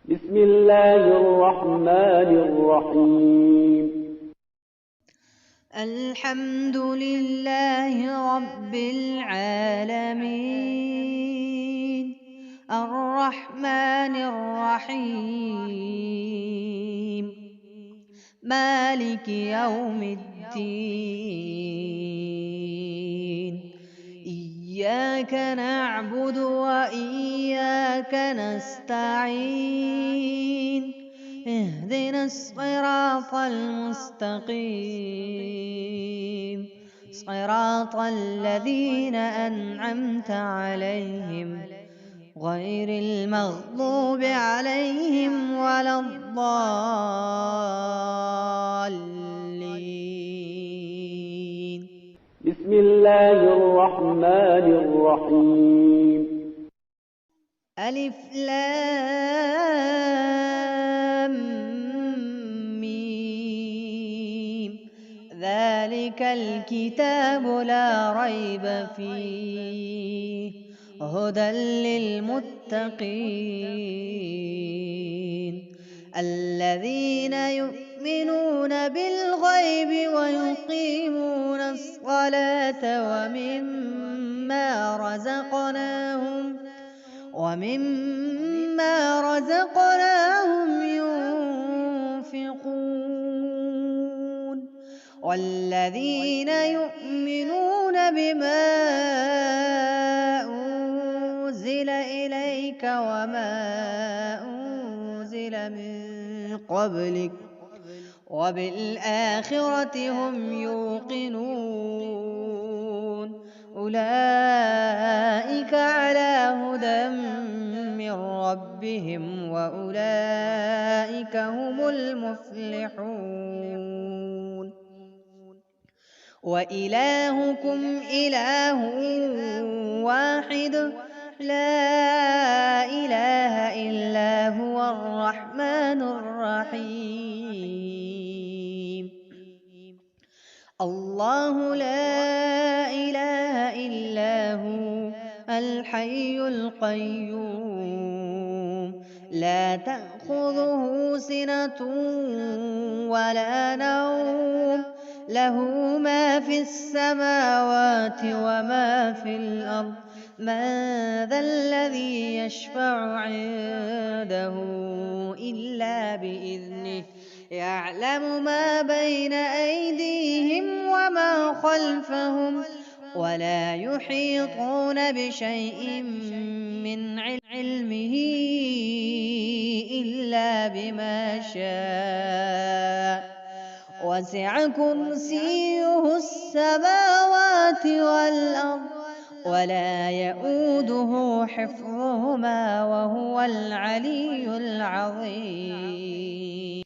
بسم الله الرحمن الرحيم الحمد لله رب العالمين الرحمن الرحيم مالك يوم الدين إياك نعبد وإياك نستعين اهدنا الصراط المستقيم صراط الذين أنعمت عليهم غير المغضوب عليهم ولا الضالين. بسم الله الرحمن الرحيم ألف لام ميم ذلك الكتاب لا ريب فيه هدى للمتقين الذين يؤمنون بالغيب ويقيمون الصلاة ومما رزقناهم ينفقون والذين يؤمنون بما أنزل إليك وما أنزل من قبلك وبالآخرة هم يوقنون أولئك على هدى من ربهم وأولئك هم المفلحون وإلهكم إله واحد لا إله إلا هو الرحمن الرحيم الله لا إله إلا هو الحي القيوم لا تأخذه سنة ولا نوم له ما في السماوات وما في الأرض من ذا الذي يشفع عنده إلا بإذنه يعلم ما بين أيديهم وما خلفهم ولا يحيطون بشيء من علمه إلا بما شاء وسع كرسيه السماوات والأرض ولا يئوده حفظهما وهو العلي العظيم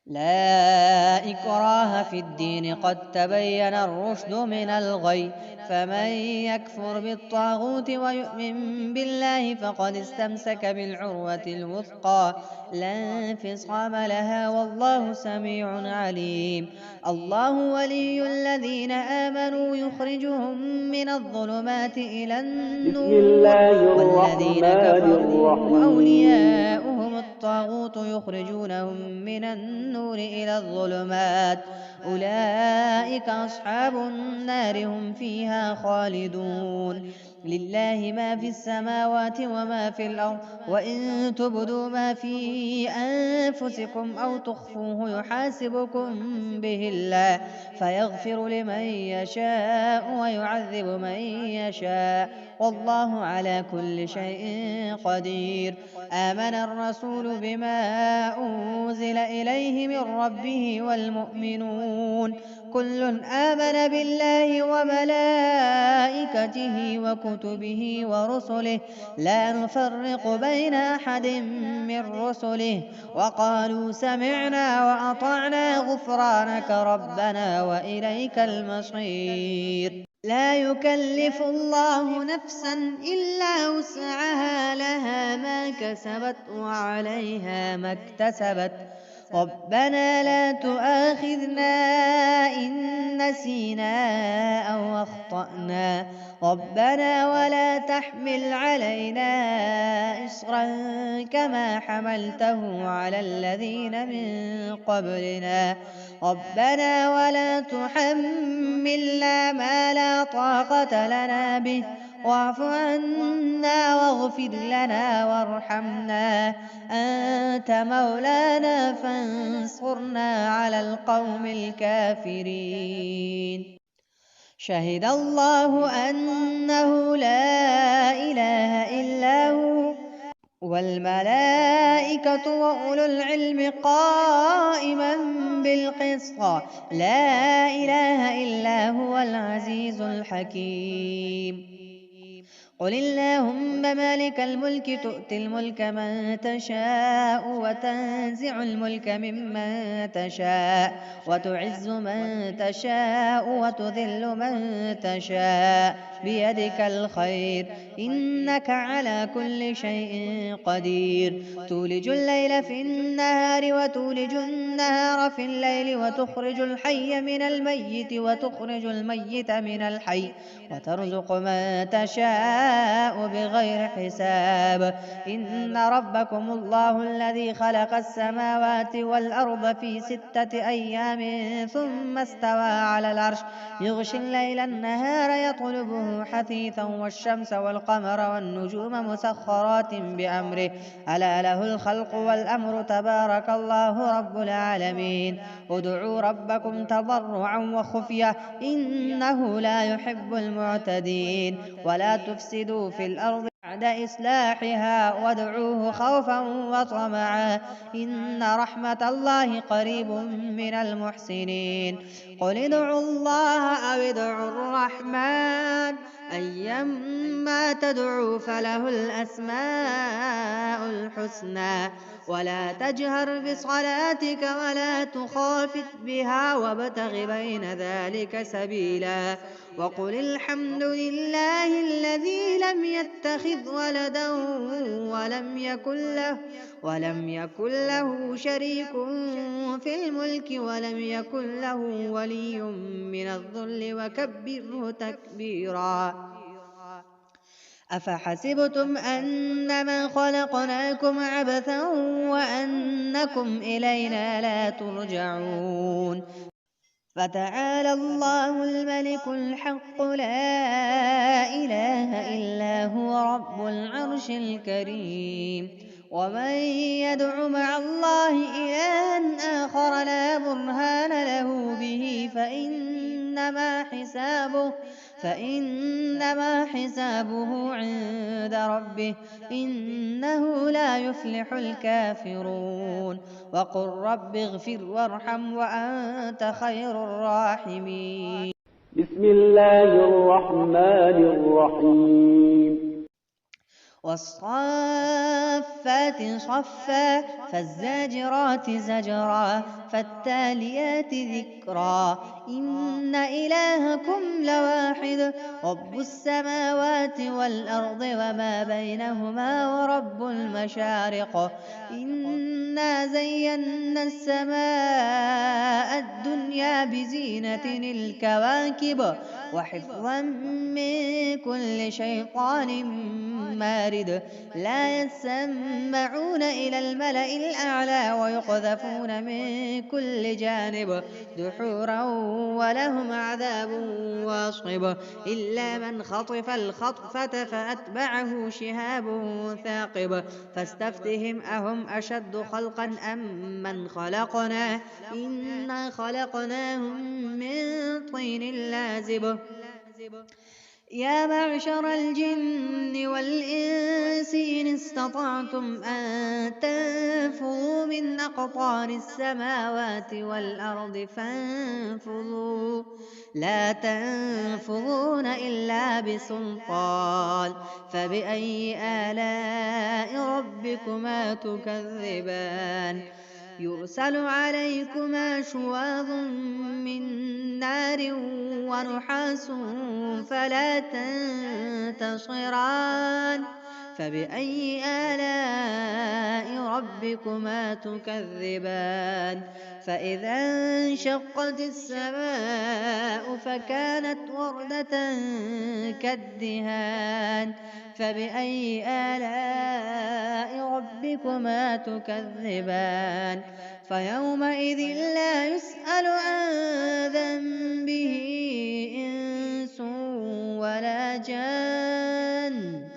لا إكراه في الدين قد تبين الرشد من الغي فمن يكفر بالطاغوت ويؤمن بالله فقد استمسك بالعروة الوثقى لا انفصام لها والله سميع عليم الله ولي الذين آمنوا يخرجهم من الظلمات إلى بسم النور الله والذين الرحمن كفروا الرحيم أولياؤهم الطاغوت يخرجونهم من النور إلى الظلمات أولئك أصحاب النار هم فيها خالدون لله ما في السماوات وما في الأرض وإن تبدوا ما في أنفسكم أو تخفوه يحاسبكم به الله فيغفر لمن يشاء ويعذب من يشاء والله على كل شيء قدير آمن الرسول بما أنزل إليه من ربه والمؤمنون كل آمن بالله وملائكته وكتبه ورسله لا نفرق بين أحد من رسله وقالوا سمعنا وأطعنا غفرانك ربنا وإليك المصير لا يكلف الله نفسا إلا وسعها لها ما كسبت وعليها ما اكتسبت ربنا لا تؤاخذنا إن نسينا أو أخطأنا ربنا ولا تحمل علينا إصرا كما حملته على الذين من قبلنا ربنا ولا تحملنا ما لا طاقة لنا به واعف عنا واغفر لنا وارحمنا أنت مولانا فانصرنا على القوم الكافرين شهد الله أنه لا إله إلا هو والملائكة وأولو العلم قائما بالقسط لا إله إلا هو العزيز الحكيم قل اللهم مالك الملك تؤتي الملك من تشاء وتنزع الملك ممن تشاء وتعز من تشاء وتذل من تشاء بيدك الخير إنك على كل شيء قدير تولج الليل في النهار وتولج النهار في الليل وتخرج الحي من الميت وتخرج الميت من الحي وترزق من تشاء بغير حساب إن ربكم الله الذي خلق السماوات والأرض في 6 أيام ثم استوى على العرش يغشي الليل النهار يطلبه حثيثا والشمس والقمر والنجوم مسخرات بأمره ألا له الخلق والأمر تبارك الله رب العالمين ادعوا ربكم تضرعا وخفية إنه لا يحب المعتدين ولا تفسدوا في الأرض بعد إصلاحها وادعوه خوفا وطمعا إن رحمة الله قريب من المحسنين قل ادعوا الله أو ادعوا الرحمن أيما تدعوا فله الأسماء الحسنى ولا تجهر بصلاتك ولا تخافت بها وابتغ بين ذلك سبيلا وقل الحمد لله الذي لم يتخذ ولدا ولم يكن له شريك في الملك ولم يكن له ولي من الذل وكبره تكبيرا أفحسبتم أنما خلقناكم عبثا وأنكم إلينا لا ترجعون فتعالى الله الملك الحق لا إله إلا هو رب العرش الكريم ومن يدع مع الله إلها آخر لا برهان له به فإنما حسابه عند ربه إنه لا يفلح الكافرون وقل رب اغفر وارحم وأنت خير الراحمين بسم الله الرحمن الرحيم والصافات صفا فالزاجرات زجرا فالتاليات ذكرا إن إلهكم لواحد رب السماوات والأرض وما بينهما ورب المشارق إنا زينا السماء الدنيا بزينة الكواكب وحفظا من كل شيطان مارد لا يسمعون إلى الملأ الأعلى ويقذفون من كل جانب دحورا ولهم عذاب واصب إلا من خطف الخطفة فأتبعه شهاب ثاقب فاستفتهم أهم أشد خلقا أم من خلقنا إنا خلقناهم من طين لازب يا معشر الجن والإنس إن استطعتم أن تنفذوا من أقطار السماوات والأرض فانفذوا لا تنفذون إلا بسلطان فبأي آلاء ربكما تكذبان يرسل عليكما شواظ من نار ونحاس فلا تنتصران فبأي آلاء ربكما ربكما تكذبان فإذا انشقت السماء فكانت وردة كالدهان فبأي آلاء ربكما تكذبان فيومئذ لا يسأل عن ذنبه إنس ولا جان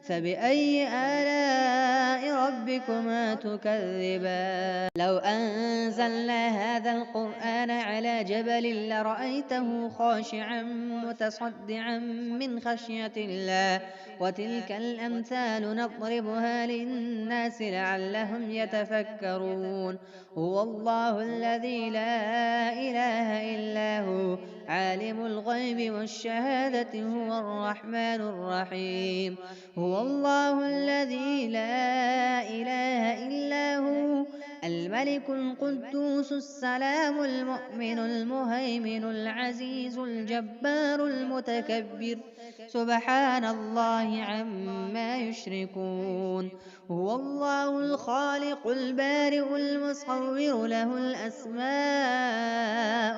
فبأي آلاء ربكما تكذبان لو أنزلنا هذا القرآن على جبل لرأيته خاشعا متصدعا من خشية الله وتلك الأمثال نضربها للناس لعلهم يتفكرون هو الله الذي لا إله إلا هو عالم الغيب والشهادة هو الرحمن الرحيم هو الله الذي لا إله إلا هو الملك القدوس السلام المؤمن المهيمن العزيز الجبار المتكبر سبحان الله عما يشركون هو الله الخالق البارئ المصور له الأسماء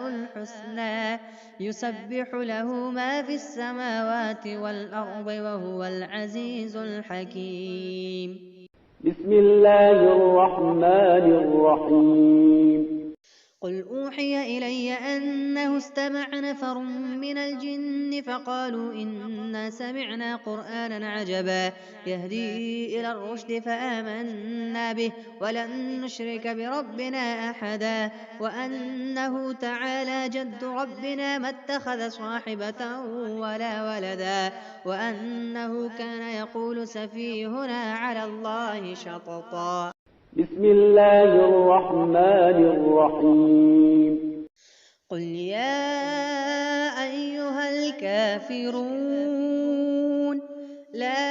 الحسنى يسبح له ما في السماوات والأرض وهو العزيز الحكيم بسم الله الرحمن الرحيم قل أوحي إلي أنه استمع نفر من الجن فقالوا إنا سمعنا قرآنا عجبا يهدي إلى الرشد فآمنا به ولن نشرك بربنا أحدا وأنه تعالى جد ربنا ما اتخذ صاحبة ولا ولدا وأنه كان يقول سفيهنا على الله شططا بسم الله الرحمن الرحيم قل يا أيها الكافرون لا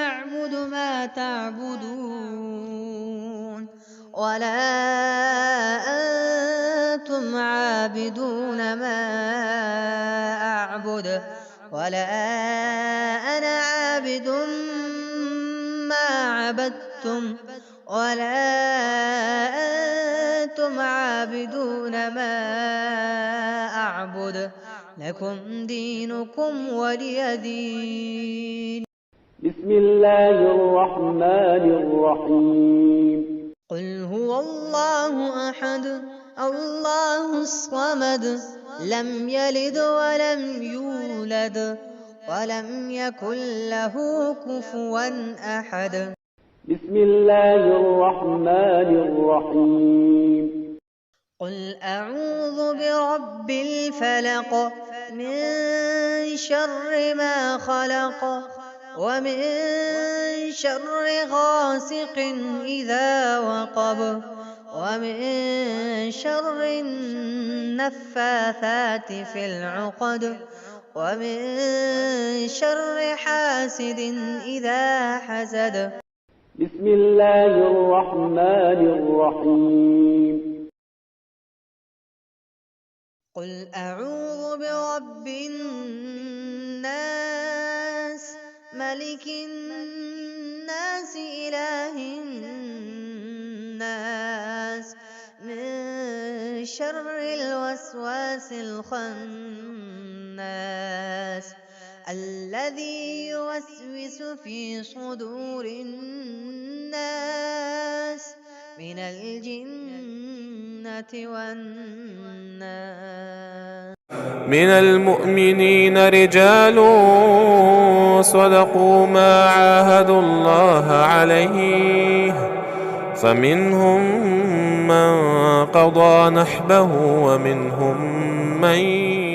أعبد ما تعبدون ولا أنتم عابدون ما أعبد ولا أنا عابد ما عبدتم ولا أنتم عابدون ما أعبد لكم دينكم ولي دين بسم الله الرحمن الرحيم قل هو الله أحد الله الصمد لم يلد ولم يولد ولم يكن له كفوا أحد بسم الله الرحمن الرحيم قل أعوذ برب الفلق من شر ما خلق ومن شر غاسق إذا وقب ومن شر النفاثات في العقد ومن شر حاسد إذا حسد بسم الله الرحمن الرحيم قل أعوذ برب الناس ملك الناس إله الناس من شر الوسواس الخناس الذي يوسوس في صدور الناس من الجنة والناس من المؤمنين رجال صدقوا ما عاهدوا الله عليه فمنهم من قضى نحبه ومنهم من